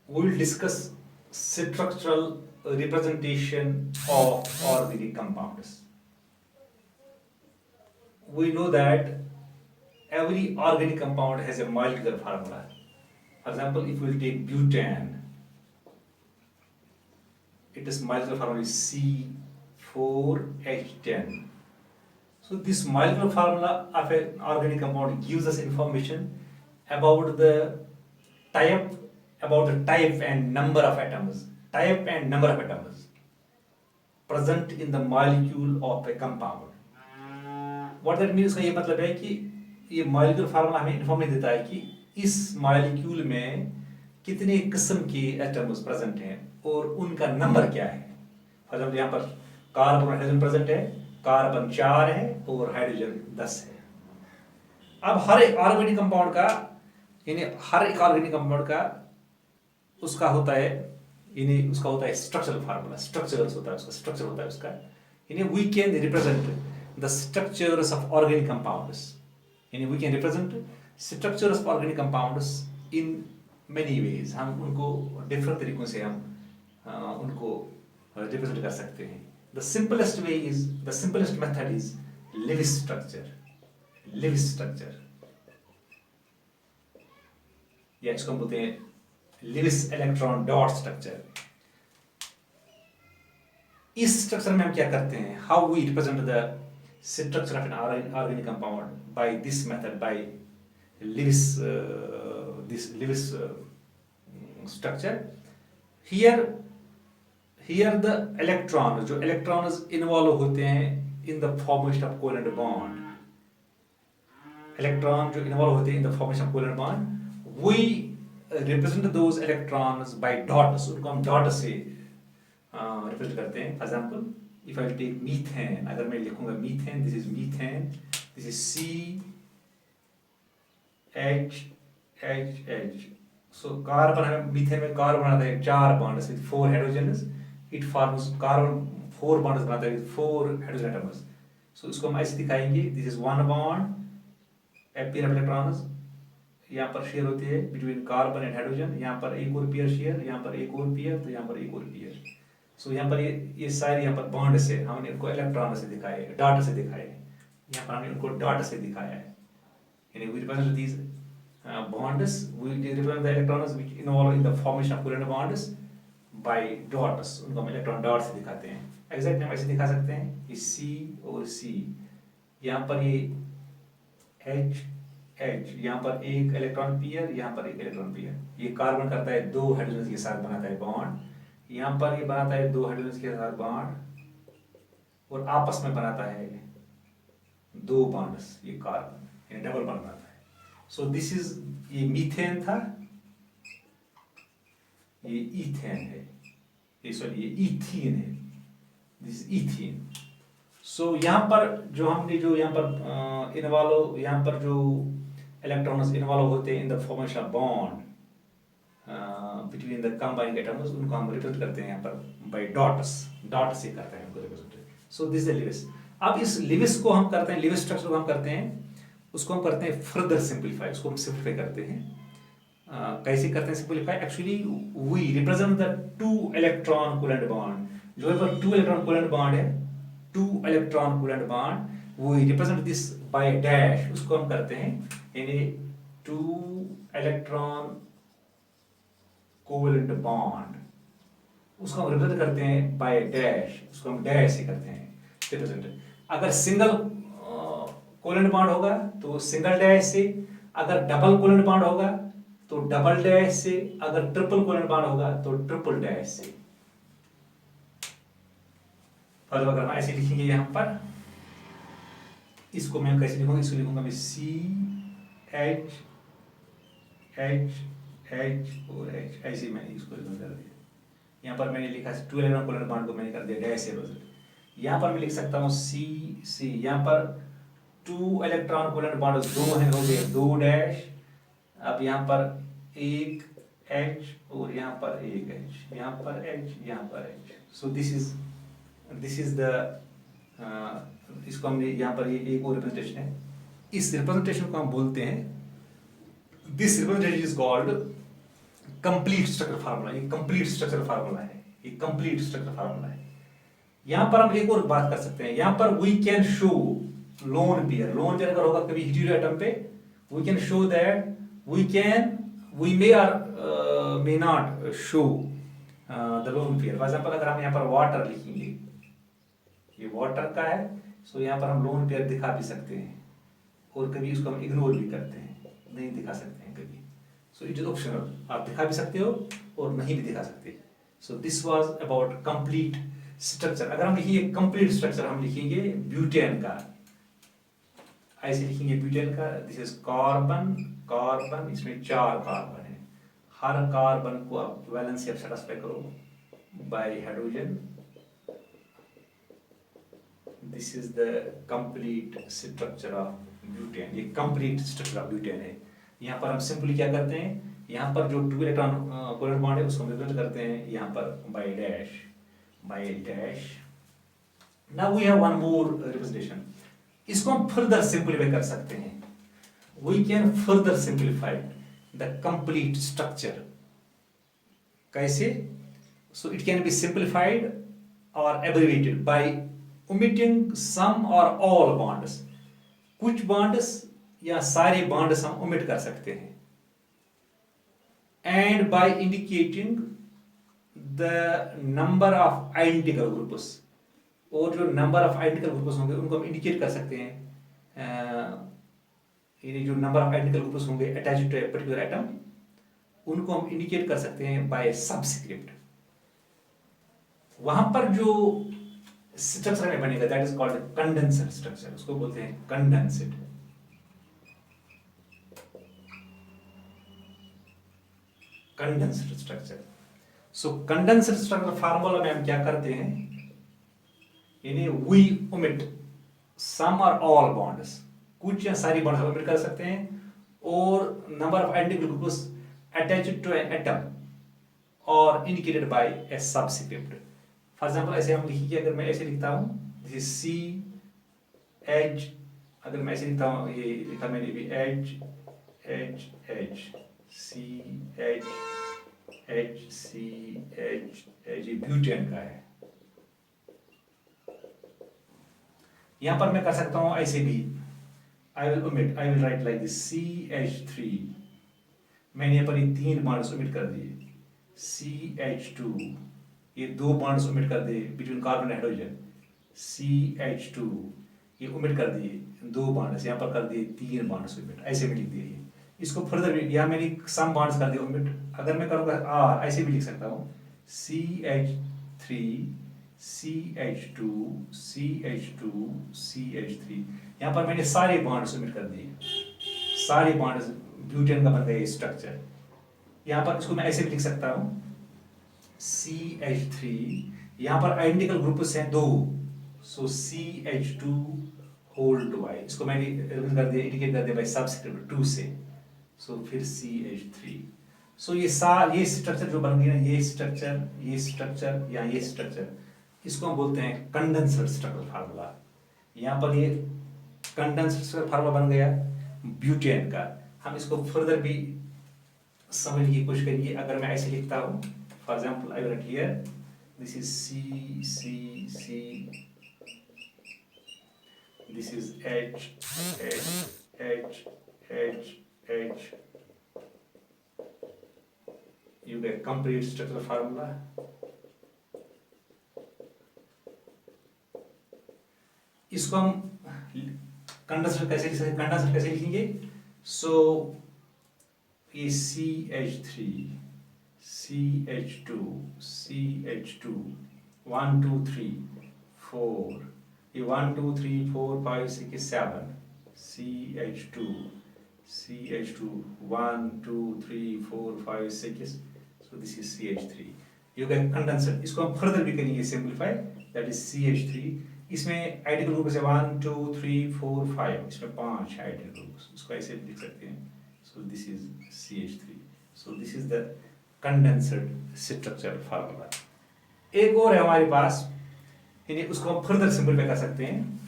we will discuss structural representation of organic compounds. We know that every organic compound has a molecular formula. For example, if we take butane, its molecular formula is C4H10. So this molecular formula of an organic compound gives us information about the type, and number of atoms, present in the molecule of a compound. What that means का ये मतलब है कि ये molecular formula हमें information देता है कि इस molecule में कितने किस्म के atoms present हैं और उनका नंबर क्या है. फॉर एग्जाम्पल यहाँ पर कार्बन और हाइड्रोजन प्रेजेंट है, कार्बन 4 है और हाइड्रोजन 10 है. अब हर एक ऑर्गेनिक कंपाउंड का उसका होता है स्ट्रक्चरल फार्मूला, स्ट्रक्चर होता है उसका. We can represent the structures of organic compounds, in many ways. हम उनको डिफरेंट तरीकों से हम उनको रिप्रेजेंट कर सकते हैं. The simplest method is Lewis structure, या इसको हम बोलते हैं लिविस इलेक्ट्रॉन डॉट स्ट्रक्चर. इस स्ट्रक्चर में हम क्या करते हैं, how we represent the structure of an organic compound by this method, by Lewis structure. Here the electron, जो इलेक्ट्रॉन्स इन्वॉल्व होते हैं in the formation of covalent bond, we represent those electrons by dots. उनको हम dot से represent करते हैं. For example, if I take methane, अगर मैं लिखूंगा methane, this is methane, this is CH. So carbon, हमें मीथेन में कार्बन बनाता है 4 bonds with 4 hydrogens. It forms carbon 4 bonds बनाता है विद 4 हाइड्रोजन एटम्स. सो इसको हम ऐसे दिखाएंगे, this is 1 bond, pair of electrons यहाँ पर शेयर होती है बिटवीन कार्बन एंड हाइड्रोजन. यहाँ पर एक और पेयर शेयर, यहाँ पर एक और पेयर, तो यहाँ पर एक और पेयर. सो यहाँ पर ये सारे यहाँ पर बॉन्ड से हमने इनको इलेक्ट्रॉन से दिखाए, डॉट से दिखाए. यहाँ पर हमने उनको डॉट से दिखाया है. यानी we represent these bonds, we represent the electrons which involve in the formation of covalent bonds by dots. उनको हम इलेक्ट्रॉन डॉट से दिखाते हैं. एग्जैक्ट हम ऐसे दिखा सकते हैं, ये C और C, यहाँ पर ये H, यहाँ पर एक इलेक्ट्रॉन पेयर, यहाँ पर एक इलेक्ट्रॉन पेयर. ये कार्बन करता है 2 हाइड्रोजन के साथ बनाता है बॉन्ड. यहाँ पर ये बनाता है 2 हाइड्रोजन के साथ बॉन्ड और आपस में बनाता है 2 बॉन्ड्स, ये कार्बन, ये डबल बॉन्ड बनाता है. सो दिस इज, ये मीथेन था, ये ईथेन है, ये ईथीन है, दिस इज ईथीन. सो यहाँ पर जो हमने जो यहाँ पर यहाँ पर जो इलेक्ट्रॉन्स इन्वॉल्व होते हैं in the formation of bond between the combined atoms, उनको हम रिप्रेजेंट करते हैं यहाँ पर बाय डॉट से करते हैं उनको represent. So this is Lewis. अब इस लिविस को हम करते हैं, लिविस स्ट्रक्चर को हम करते हैं, उसको हम करते हैं फर्दर सिंप्लीफाई. उसको हम सिंप्लीफाई करते हैं. कैसे करते हैं simplify? Actually we represent the 2 electron covalent bond. जो पर 2 इलेक्ट्रॉन कोवेलेंट बॉन्ड है, 2 electron covalent bond, we represent this by dash. उसको हम करते हैं यानी 2 इलेक्ट्रॉन कोवेलेंट बॉन्ड, उसको हम रिप्रेजेंट करते हैं बाय डैश. उसको हम डैश से करते हैं रिप्रेजेंट. अगर सिंगल कोवेलेंट बॉन्ड होगा तो सिंगल डैश से, अगर डबल कोवेलेंट बॉन्ड होगा तो डबल डैश से, अगर ट्रिपल कोवेलेंट बॉन्ड होगा तो ट्रिपल डैश से. और अगर हम ऐसे लिखेंगे यहाँ पर, इसको मैं कैसे लिखूंगा, इसको लिखूंगा मैं CH और H, ऐसे मैंने इसको कर दिया. यहाँ पर मैंने लिखा 2 इलेक्ट्रॉन कोवेलेंट बॉन्ड को मैंने कर दिया डैश से. यहाँ पर मैं लिख सकता हूँ C. यहाँ पर 2 इलेक्ट्रॉन कोवेलेंट बॉन्ड 2 हैं, हो गए 2 डैश. अब यहाँ पर एक H और यहाँ पर एक H, यहाँ पर H, यहाँ पर H. So this is the, इसको हमने यहाँ पर ये एक और रिप्रेजेंटेशन है. इस रिप्रेजेंटेशन को हम बोलते हैं, this representation is called complete structure formula, ये कंप्लीट स्ट्रक्चर फार्मूला है, ये कंप्लीट स्ट्रक्चर फार्मूला है। यहां पर हम एक और बात कर सकते हैं, यहां पर we can show lone pair, lone pair अगर होगा कभी हीटेरो एटम पे, we can show that we may और may not show the lone pair. For example अगर हम यहाँ पर वाटर लिखेंगे, ये वाटर का है, सो यहाँ पर हम लोन पेयर दिखा भी सकते हैं, और कभी उसको हम इग्नोर भी करते हैं, नहीं दिखा सकते हैं कभी। सो इट इज ऑप्शनल, आप दिखा भी सकते हो और नहीं भी दिखा सकते। So this was about complete structure. अगर हम लिखेंगे कंप्लीट स्ट्रक्चर, हम लिखेंगे ब्यूटेन का, ऐसे लिखेंगे ब्यूटेन का, दिस इज कार्बन, कार्बन, इसमें 4 कार्बन है, हर कार्बन को आप वैलेंसी आप सेटिस्फाई करो bye hydrogen. This is the complete structure of butane, ये कंप्लीट स्ट्रक्चर ऑफ ब्यूटेन है। यहाँ पर हम सिंपली क्या करते हैं, यहाँ पर जो 2 इलेक्ट्रॉन कोवेलेंट बॉन्ड है उसको हम रिप्रेजेंट करते हैं यहाँ पर by dash, by dash. Now we have one more representation, इसको हम फर्दर सिंपलीफाई कर सकते हैं। We can further simplify the complete structure. कैसे? So it can be simplified और abbreviated by omitting some or all bonds। कुछ bonds या सारे बॉन्ड्स हम ओमिट कर सकते हैं, and by indicating the number of identical groups, और जो नंबर ऑफ आइडेंटिकल ग्रुप्स होंगे उनको हम इंडिकेट कर सकते हैं। ये जो नंबर ऑफ आइडेंटिकल ग्रुप्स होंगे attached to a particular atom, उनको हम इंडिकेट कर सकते हैं बाय सबस्क्रिप्ट। वहां पर जो स्ट्रक्चर में बनेगा that is called condenser structure, उसको बोलते हैं condensed. Condenser structure. So condenser structure formula में हम क्या करते हैं, यानी वी ओमिट सम और ऑल बॉन्ड्स, कुछ या सारी बॉन्ड्स ओमिट कर सकते हैं, और number of identical groups attached to an atom और indicated by a subscript. For example ऐसे हम लिखिए, अगर मैं ऐसे लिखता हूँ दिस इज सी एच, अगर मैं ऐसे लिखता हूँ, ये लिखा मैंने भी H H H C H H C H H, ये ब्यूटेन का है। यहां पर मैं कर सकता हूँ ऐसे भी, I will write like this CH3, मैंने यहाँ पर ये 3 बॉन्ड्स ओमिट कर दिए, CH2, ये 2 बॉन्ड्स ओमिट कर दिए between carbon and hydrogen, CH2, ये ओमिट कर दिए 2 बॉन्ड्स, यहाँ पर कर दिए 3 बॉन्ड्स ओमिट, ऐसे भी लिख दिए। इसको फर्दर भी, या मैंने सम बॉन्ड्स कर दिए ओमिट, अगर मैं करूँगा R, ऐसे भी लिख सकता हूँ CH3 CH2 CH2 CH3, यहाँ पर मैंने सारे बॉन्ड्स ओमिट कर दिए, सारे बॉन्ड्स ब्यूटेन का बन गया स्ट्रक्चर। यहाँ पर इसको मैं ऐसे भी लिख सकता हूँ CH3, यहाँ पर आइडेंटिकल ग्रुप्स हैं 2, सो CH2 होल टू y, इसको मैंने कर दिया, इंडिकेट कर दिया बाय सबस्क्रिप्ट 2 से, सो फिर CH3। सो ये स्ट्रक्चर जो बन गया ना, ये स्ट्रक्चर या ये स्ट्रक्चर, इसको हम बोलते हैं कंडेंसर स्ट्रक्चर फार्मूला। यहाँ पर ये कंडेंसर स्ट्रक्चर फार्मूला बन गया ब्यूटेन का। हम इसको फर्दर भी समझने की कोशिश करिए। अगर मैं ऐसे लिखता हूँ, for example I right here this is C, this is H, you get complete structural formula। इसको हम कंडेंसर कैसे लिखेंगे, सो ये CH3 CH2 CH2 1 2 3 4, ये 1 2 3 4 5 6 7, CH2 1 2 3 4 5 6, so this is CH3। you get condenser, इसको हम फर्दर भी करेंगे सिंपलीफाई, दैट इज CH3। इसमें आइडेंटिकल ग्रुप है 1 2 3 4 5, इसमें 5 आइडेंटिकल ग्रुप्स, इसको ऐसे भी लिख सकते हैं, so this is CH3। so this is the condensed structure formula. एक और है हमारे पास, यानी उसको हम फर्दर सिंपलीफाई कर सकते हैं,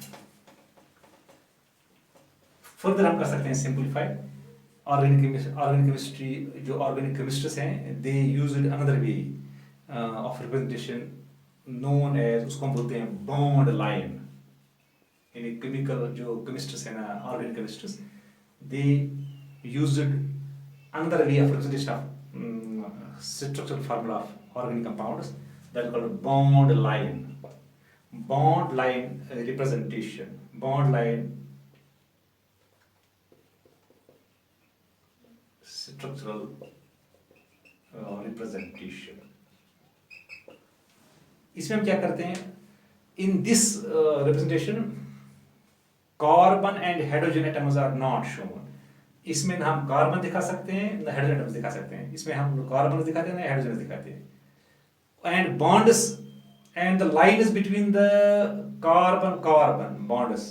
फर्दर हम कर सकते हैं सिंपलीफाई, ऑर्गेनिक केमिस्ट्री, जो ऑर्गेनिक केमिस्ट्स हैं, they use it another way of representation known as, उसको हम बोलते हैं बॉन्ड लाइन। यानी केमिकल जो केमिस्ट्स हैं ना, organic chemists, they use it another way of representation of structural formula of organic compounds, that is called bond line. Bond line representation. Bond line structural representation. इसमें हम क्या करते हैं? In this representation, carbon and hydrogen atoms are not shown. इसमें ना हम carbon दिखा सकते हैं ना हाइड्रोजन एटम्स दिखा सकते हैं। इसमें हम कार्बन दिखाते हैं ना हाइड्रोजन दिखाते हैं। And bonds and the line is between the carbon bonds,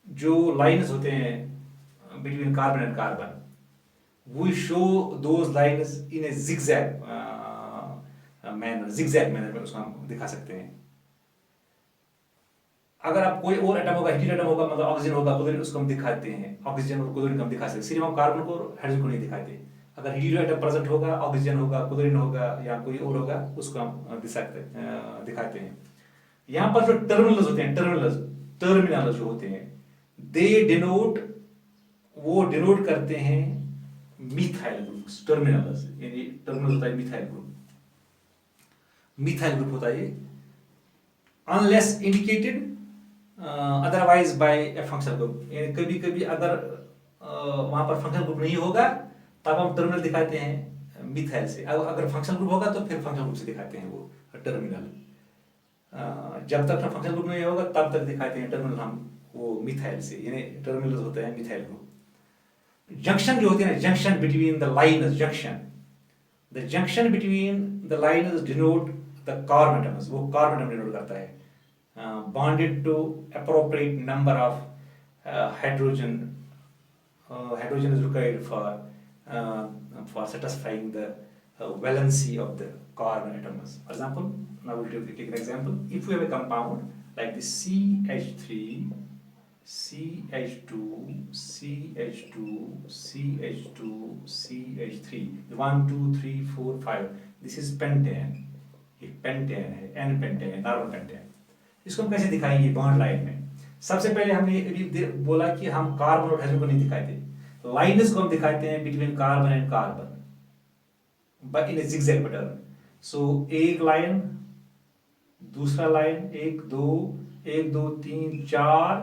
जो lines होते हैं between carbon and carbon, we show those lines in a zigzag manner में उसको हम दिखा सकते हैं। अगर आप कोई और एटम होगा, हीटेड एटम होगा, मतलब ऑक्सीजन होगा, क्लोरीन, उसको हम दिखाते हैं, ऑक्सीजन और क्लोरीन हम दिखा सकते हैं। सिर्फ हम कार्बन को और हाइड्रोजन को नहीं दिखाते। अगर हीटेड एटम प्रेजेंट होगा, ऑक्सीजन होगा, क्लोरीन होगा या कोई और होगा, उसको हम दिखाते हैं। यहाँ पर जो टर्मिनल्स होते हैं, टर्मिनल जो होते हैं, दे डिनोट, वो डिनोट करते हैं मिथाइल ग्रुप्स। टर्मिनल्स यानी टर्मिनल होता है मिथाइल ग्रुप होता है ये, अनलेस इंडिकेटेड अदरवाइज बाय ए फंक्शनल ग्रुप। यानी कभी कभी अगर वहां पर फंक्शनल ग्रुप नहीं होगा तब हम टर्मिनल दिखाते हैं मिथाइल से, अगर फंक्शनल ग्रुप होगा तो फिर फंक्शनल ग्रुप से दिखाते हैं वो टर्मिनल। जब तक फंक्शनल ग्रुप नहीं होगा तब तक दिखाते हैं टर्मिनल हम वो मिथाइल से, यानी टर्मिनल होते हैं मिथाइल ग्रुप। जंक्शन जो होते हैं, junction between the lines, junction between the lines denote the carbon atoms, वो कार्बन एटम डिनोट करता है। bonded to appropriate number of hydrogen is required for satisfying the valency of the carbon atoms. For example, now we'll take an example. If we have a compound like this CH3, CH2, CH2, CH2, CH3, 1 2 3 4 5, this is pentane। ये pentane है, n pentane है, normal pentane. इसको हम कैसे दिखाएंगे bond line में? सबसे पहले हमने अभी बोला कि हम कार्बन और हाइड्रोजन को नहीं दिखाते, लाइन्स को हम दिखाते हैं between carbon and carbon but in a zigzag pattern. So एक लाइन, दूसरा लाइन, 1 2 3 4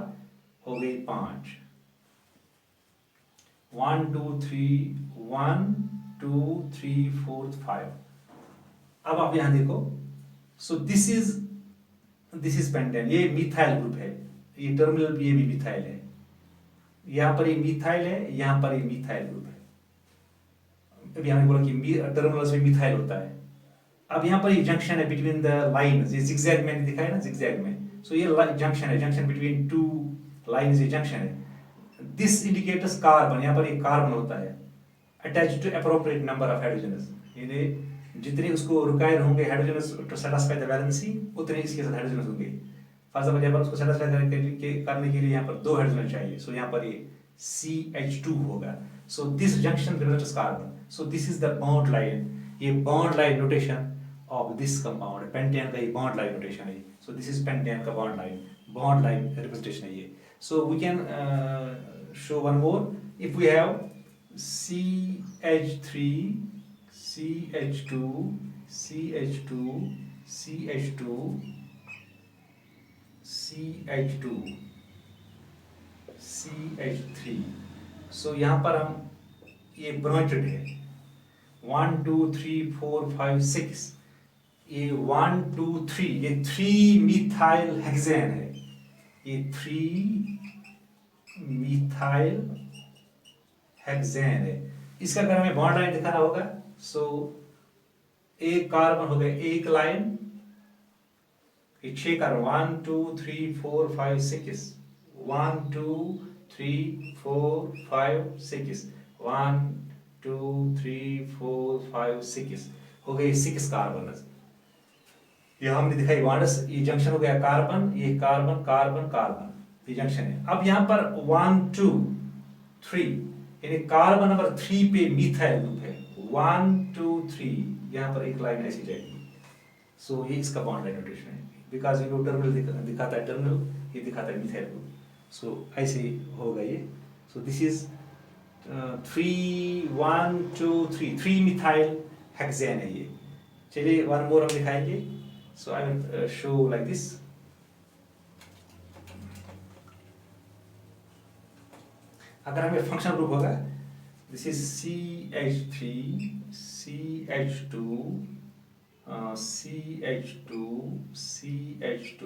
हो गई 5, 1 2 3 1 2 3 4 5। अब आप यहां देखो, सो दिस इज पेंटेन, ये मिथाइल ग्रुप है, ये टर्मिनल ये भी मिथाइल है, यहां पर ये मिथाइल है, यहां पर ये मिथाइल ग्रुप है। अभी हमने बोला कि टर्मिनल्स में मिथाइल होता है। अब यहां पर ये जंक्शन है बिटवीन द लाइन्स, ये जिगजैग में दिखाया ना, जिगजैग में। सो ये जंक्शन है, जंक्शन बिटवीन टू लाइन्स, ये जंक्शन है। दिस इंडिकेटर्स कार्बन, यहां पर ये कार्बन होता है attached to appropriate number of hydrogens, यानी जितने उसको रिक्वायर होंगे hydrogens to satisfy the valency, उतने इसके साथ हाइड्रोजन्स होंगे। फॉर एग्जांपल यहाँ पर उसको सैटिस्फाई करने के लिए यहाँ पर 2 हाइड्रोजन चाहिए, सो यहाँ पर ये CH2 होगा। So this junction represents carbon, so this is the bond line. ये bond line notation of this compound, pentane का ये बॉन्ड लाइन नोटेशन है। सो दिस इज पेंटेन का बॉन्ड लाइन रिप्रेजेंटेशन है ये। So we can show one more, if we have CH3 CH2 CH2 CH2 CH2 CH3, so यहाँ पर हम ये ब्रांचेड है 1 2 3 4 5 6, ये 1 2 3, ये 3 मिथाइल हेक्सेन है, ये 3 मिथाइल हेक्सेन है। इसका अगर हमें बॉन्ड लाइन दिखाना होगा, सो एक कार्बन हो गया, एक लाइन, ये 6 कार्बन, 1 2 3 4 5 6, 1 2 3 4 5 6, 1 2 3 4 5 6 हो गए 6 कार्बन। ये हमने दिखाई बॉन्ड्स, ये जंक्शन हो गया कार्बन, ये कार्बन कार्बन कार्बन, ये जंक्शन है। अब यहाँ पर 1 2 3, यानी कार्बन नंबर 3 पे मिथाइल ग्रुप है, 1 2 3, यहाँ पर एक लाइन ऐसी जाएगी। सो ये इसका बॉन्ड लाइन नोटेशन है, बिकॉज ये टर्मिनल दिखाता है टर्मिनल, ये दिखाता है मिथाइल ग्रुप। सो ऐसे होगा ये। So this is 3 1 2 3, 3 methyl hexane है ये। चलिए वन मोर हम दिखाएंगे। So I will show like this. अगर हमें फंक्शनल ग्रुप होगा, this is CH3 CH2 CH2 CH2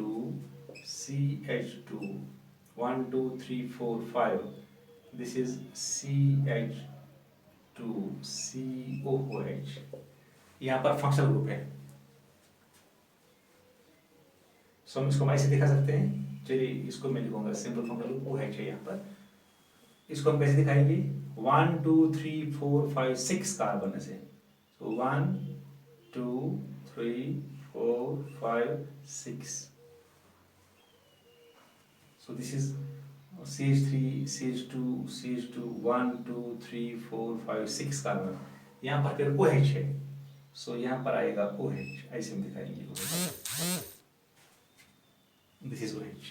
CH2 1 2 3 4 5, this is CH2 COOH, यहाँ पर फंक्शनल ग्रुप है। सो हम इसको ऐसे दिखा सकते हैं। चलिए इसको मैं लिखूंगा सिंपल फंक्शनल ग्रुप OH है यहाँ पर। इसको हम कैसे दिखाएंगे? 1 2 3 4 5 6 कार्बन से। सो 1 2 3 4 5 6। सो this is CH3 CH2 CH2 1 2 3 4 5 6 carbon. यहाँ पर फिर OH है। सो यहाँ पर आएगा OH, ऐसे हम दिखाएंगे OH। This is OH।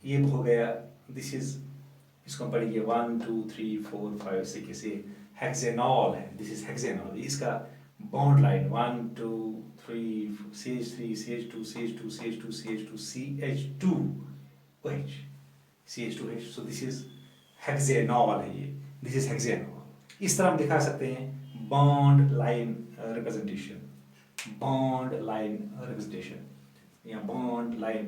ये हो गया, दिस इज, इसको हम पढ़ेंगे 1 2 3 4 5 6, इसे हेक्सेनॉल है, दिस इज हेक्सेनॉल। इसका bond line 1 2 3 CH3 CH2 CH2 CH2 CH2 CH2 OH CH2H। So this is hexanol है ये, दिस इज हेक्सेनॉल। इस तरह हम दिखा सकते हैं bond line representation, bond line representation या बॉन्ड लाइन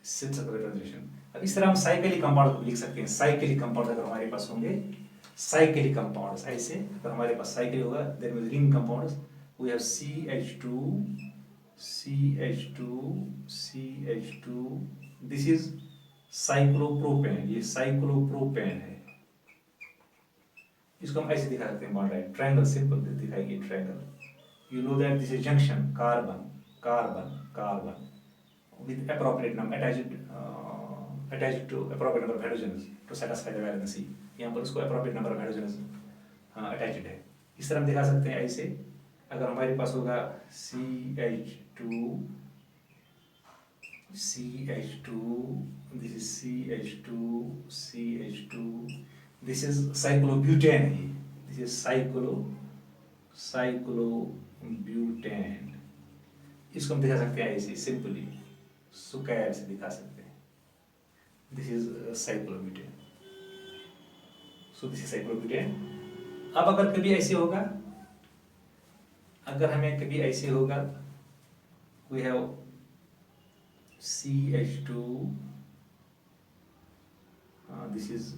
रिप्रेजेंटेशन। अब इस तरह हम साइक्लिक कंपाउंड को लिख सकते हैं। साइक्लिक कंपाउंड अगर हमारे पास होंगे, साइक्लिक कंपाउंड्स ऐसे, अगर हमारे पास साइक्लिक होगा, there will ring compounds, we have CH2 CH2 CH2, this is cyclopropane, ये साइक्लोप्रोपेन है। इसको हम ऐसे दिखा सकते हैं बॉन्ड लाइन, ट्रायंगल सिंपल दिखाएंगे triangle. You know that this is junction carbon carbon carbon with appropriate number attached to appropriate number of hydrogens to satisfy the valency। यहाँ पर उसको appropriate number of hydrogens attached है। इस तरह हम दिखा सकते हैं ऐसे। अगर हमारे पास होगा CH2 CH2, this is CH2 CH2, this is cyclobutane है, this is cyclobutane। इसको हम दिखा सकते हैं ऐसे सिंपली, सुकैर से दिखा सकते हैं। This is cyclobutane. So this is cyclobutane. अब अगर कभी ऐसे होगा, अगर हमें कभी ऐसे होगा, we have CH2, this is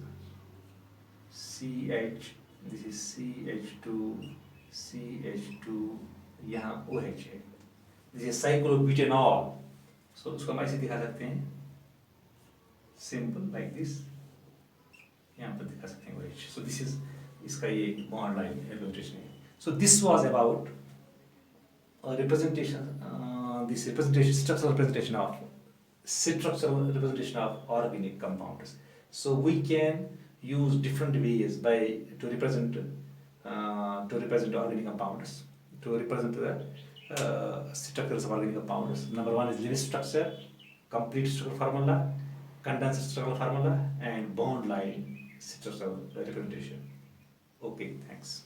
CH, this is CH2 CH2, यहाँ OH है, दिस इज साइक्लोब्यूटेनॉल। सो उसको हम ऐसे दिखा सकते हैं सिंपल लाइक दिस, यहाँ पर दिखा सकते हैं OH। सो दिस इज, इसका ये बॉन्ड लाइन रिप्रेजेंटेशन है। So this was about representation, this representation, structural representation of organic compounds. So we can use different ways by to represent organic compounds, to represent the structures of organic compounds. Number one is Lewis structure, complete structural formula, condensed structural formula, and bond line structural representation. Okay, thanks.